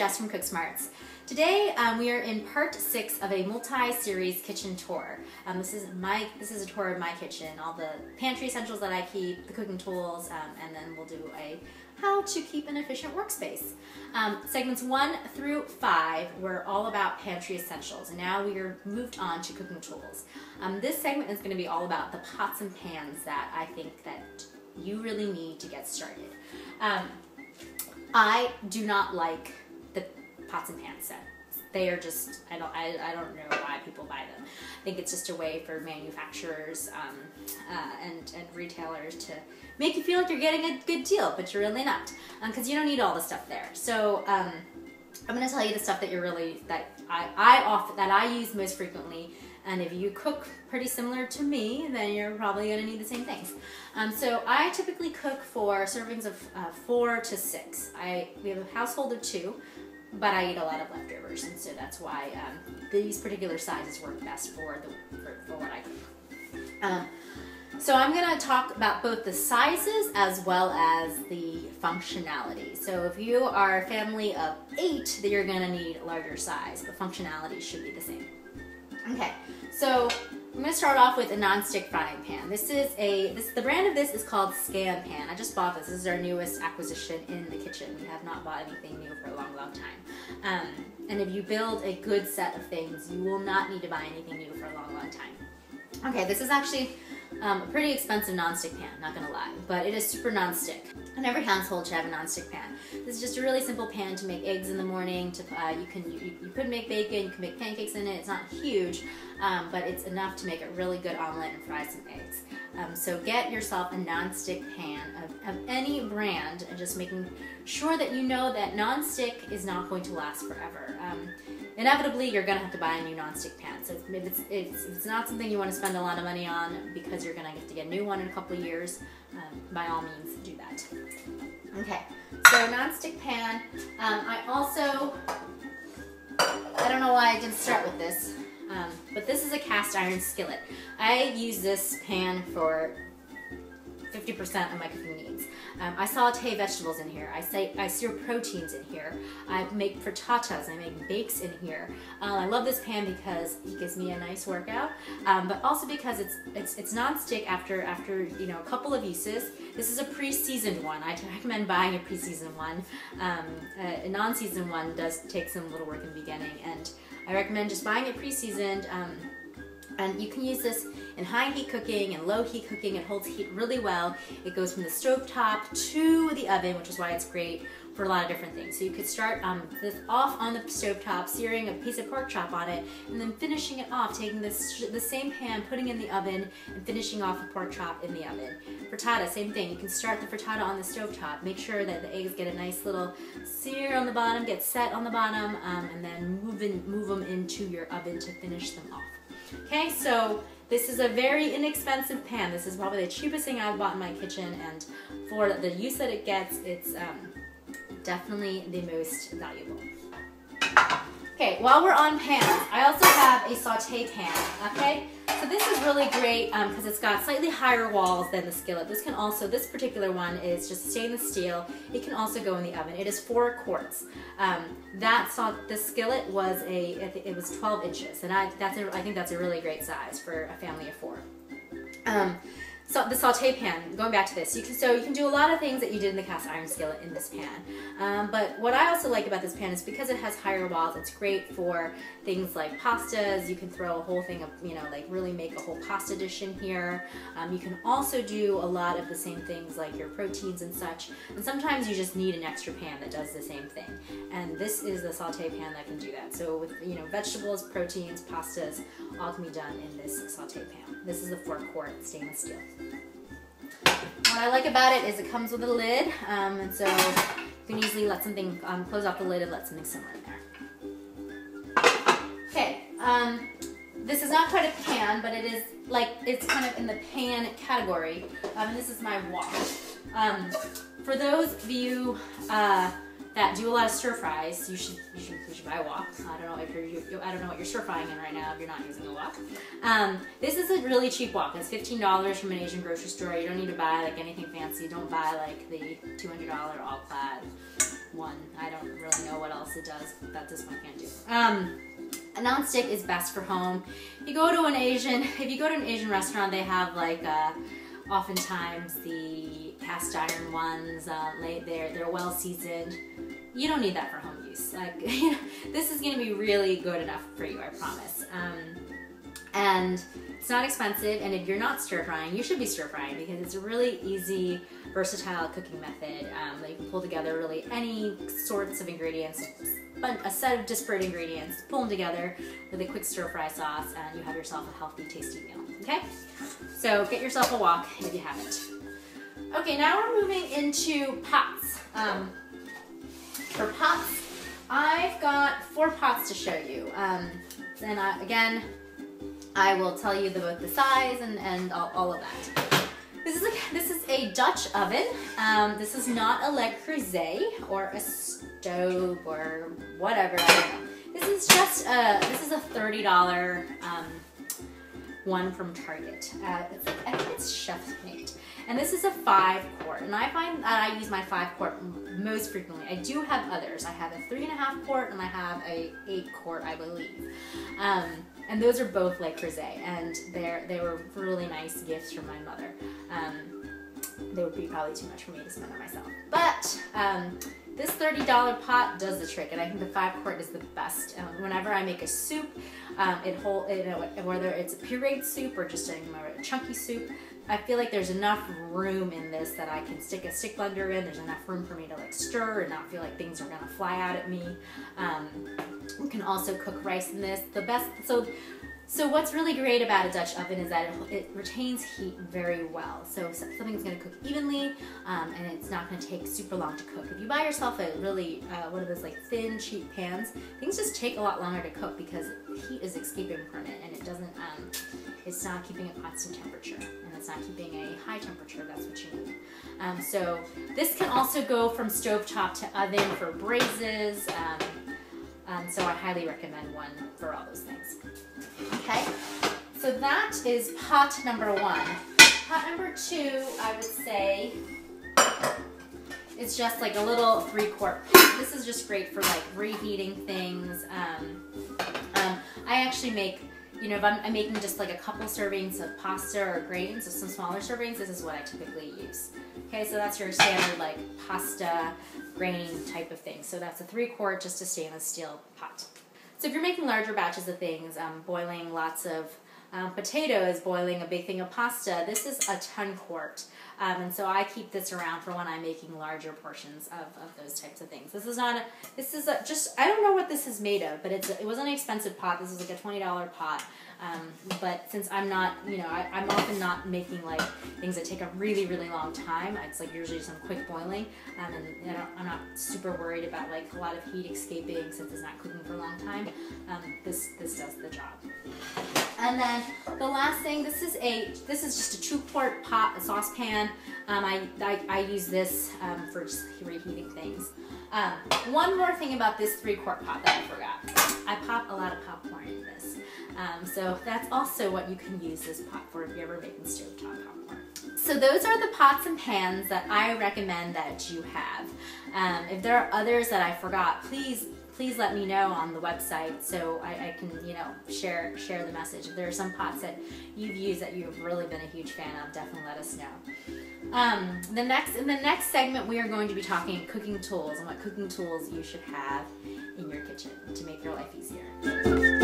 Jess from Cook Smarts. Today we are in part 6 of a multi-series kitchen tour. This is a tour of my kitchen, all the pantry essentials that I keep, the cooking tools, and then we'll do a how to keep an efficient workspace. Segments 1 through 5 were all about pantry essentials, and now we are moved on to cooking tools. This segment is going to be all about the pots and pans that I think that you really need to get started. I do not like the pots and pans set. They are just, I don't know why people buy them. I think it's just a way for manufacturers and retailers to make you feel like you're getting a good deal, but you're really not, because you don't need all the stuff there. So I'm going to tell you the stuff that I use most frequently. And if you cook pretty similar to me, then you're probably going to need the same things. So I typically cook for servings of 4 to 6. We have a household of 2, but I eat a lot of leftovers, and so that's why these particular sizes work best for what I cook. So I'm going to talk about both the sizes as well as the functionality. So if you are a family of 8, then you're going to need a larger size, but functionality should be the same. Okay, so I'm going to start off with a non-stick frying pan. The brand of this is called Scam Pan. I just bought this. This is our newest acquisition in the kitchen. We have not bought anything new for a long, long time. And if you build a good set of things, you will not need to buy anything new for a long, long time. Okay, this is actually a pretty expensive non-stick pan, not gonna lie, but it is super non-stick. And every household should have a non-stick pan. This is just a really simple pan to make eggs in the morning. You could make bacon, you can make pancakes in it. It's not huge, but it's enough to make a really good omelet and fry some eggs. So get yourself a non-stick pan of any brand, and just making sure that you know that non-stick is not going to last forever. Inevitably, you're going to have to buy a new non-stick pan. So if it's not something you want to spend a lot of money on because you're going to have to get a new one in a couple of years, by all means do that. Okay, so non-stick pan. I don't know why I didn't start with this, but this is a cast iron skillet. I use this pan for 50% of my cooking needs. I saute vegetables in here. I sear proteins in here. I make frittatas. I make bakes in here. I love this pan because it gives me a nice workout, but also because it's non-stick after a couple of uses. This is a pre-seasoned one. I recommend buying a pre-seasoned one. A non-seasoned one does take some little work in the beginning, and I recommend just buying it pre-seasoned. And you can use this in high heat cooking and low heat cooking. It holds heat really well. It goes from the stove top to the oven, which is why it's great for a lot of different things. So you could start this off on the stove top, searing a piece of pork chop on it, and then finishing it off, taking the same pan, putting it in the oven, and finishing off a pork chop in the oven. Frittata, same thing. You can start the frittata on the stove top. Make sure that the eggs get a nice little sear on the bottom, get set on the bottom, and then move them into your oven to finish them off. Okay, so this is a very inexpensive pan. This is probably the cheapest thing I've bought in my kitchen, and for the use that it gets, it's definitely the most valuable. Okay, while we're on pans, I also have a saute pan, okay? So this is really great because it's got slightly higher walls than the skillet. This particular one is just stainless steel. It can also go in the oven. It is 4 quarts. The skillet was it was 12 inches, and I think that's a really great size for a family of 4. So the saute pan, going back to this, you can do a lot of things that you did in the cast iron skillet in this pan. But what I also like about this pan is because it has higher walls, it's great for things like pastas. You can throw a whole thing of, like really make a whole pasta dish in here. You can also do a lot of the same things like your proteins and such. And sometimes you just need an extra pan that does the same thing. And this is the saute pan that can do that. So with vegetables, proteins, pastas, all can be done in this saute pan. This is a 4-quart stainless steel. What I like about it is it comes with a lid, and so you can easily let something, close off the lid and let something simmer in there. Okay, this is not quite a pan, but it's kind of in the pan category, and this is my wok. For those of you that do a lot of stir fries, you should buy a wok. I don't know if I don't know what you're stir frying in right now if you're not using a wok. This is a really cheap wok. It's $15 from an Asian grocery store. You don't need to buy like anything fancy. Don't buy like the $200 all-clad one. I don't really know what else it does that this one can't do. A nonstick is best for home. If you go to an Asian restaurant, they have like oftentimes the cast iron ones laid there. They're well seasoned. You don't need that for home use. Like, you know, this is going to be really good enough for you, I promise. And it's not expensive, and if you're not stir frying, you should be stir frying because it's a really easy, versatile cooking method that you can pull together really any sorts of ingredients, a set of disparate ingredients, pull them together with a quick stir fry sauce, and you have yourself a healthy, tasty meal. Okay? So get yourself a wok if you haven't. Okay, now we're moving into pots. For pots, I've got 4 pots to show you. And again, I will tell you both the size and all of that. This is a Dutch oven. This is not a Le Creuset or a stove or whatever. I don't know. This is just this is a $30 one from Target. I think it's Chef's Mate. And this is a 5-quart, and I find that I use my 5-quart most frequently. I do have others. I have a 3.5 quart and I have a 8-quart, I believe. And those are both Le Creuset, and they were really nice gifts from my mother. They would be probably too much for me to spend on myself. But this $30 pot does the trick, and I think the 5-quart is the best. Whenever I make a soup, whether it's a pureed soup or just a chunky soup, I feel like there's enough room in this that I can stick a stick blender in. There's enough room for me to like stir and not feel like things are gonna fly out at me. You can also cook rice in this. So what's really great about a Dutch oven is that it retains heat very well. So something's going to cook evenly, and it's not going to take super long to cook. If you buy yourself a really, one of those like thin, cheap pans, things just take a lot longer to cook because heat is escaping from it, and it doesn't, it's not keeping a constant temperature, and it's not keeping a high temperature. That's what you need. So this can also go from stovetop to oven for braises. So I highly recommend one for all those things. Okay, so that is pot number 1. Pot number 2, I would say, is just like a little 3-quart pot. This is just great for like reheating things. I actually make, you know, if I'm making just like a couple servings of pasta or grains, so some smaller servings, this is what I typically use. Okay, so that's your standard like pasta, grain type of thing. So that's a 3-quart, just a stainless steel pot. So if you're making larger batches of things, boiling lots of potatoes, boiling a big thing of pasta, this is a 10-quart. And so I keep this around for when I'm making larger portions of those types of things. This is just, I don't know what this is made of, but it was an expensive pot. This is like a $20 pot. But since I'm not, you know, I'm often not making like things that take a really, really long time. It's like usually some quick boiling, and I'm not super worried about like a lot of heat escaping since it's not cooking for a long time. This does the job. And then the last thing, this is just a 2-quart pot, a saucepan. I use this for just reheating things. One more thing about this 3-quart pot that I forgot. I pop a lot of popcorn in this. So that's also what you can use this pot for if you're ever making stovetop popcorn. So those are the pots and pans that I recommend that you have. If there are others that I forgot, please let me know on the website so I can, you know, share the message. If there are some pots that you've used that you've really been a huge fan of, definitely let us know. In the next segment, we are going to be talking cooking tools and what cooking tools you should have in your kitchen to make your life easier.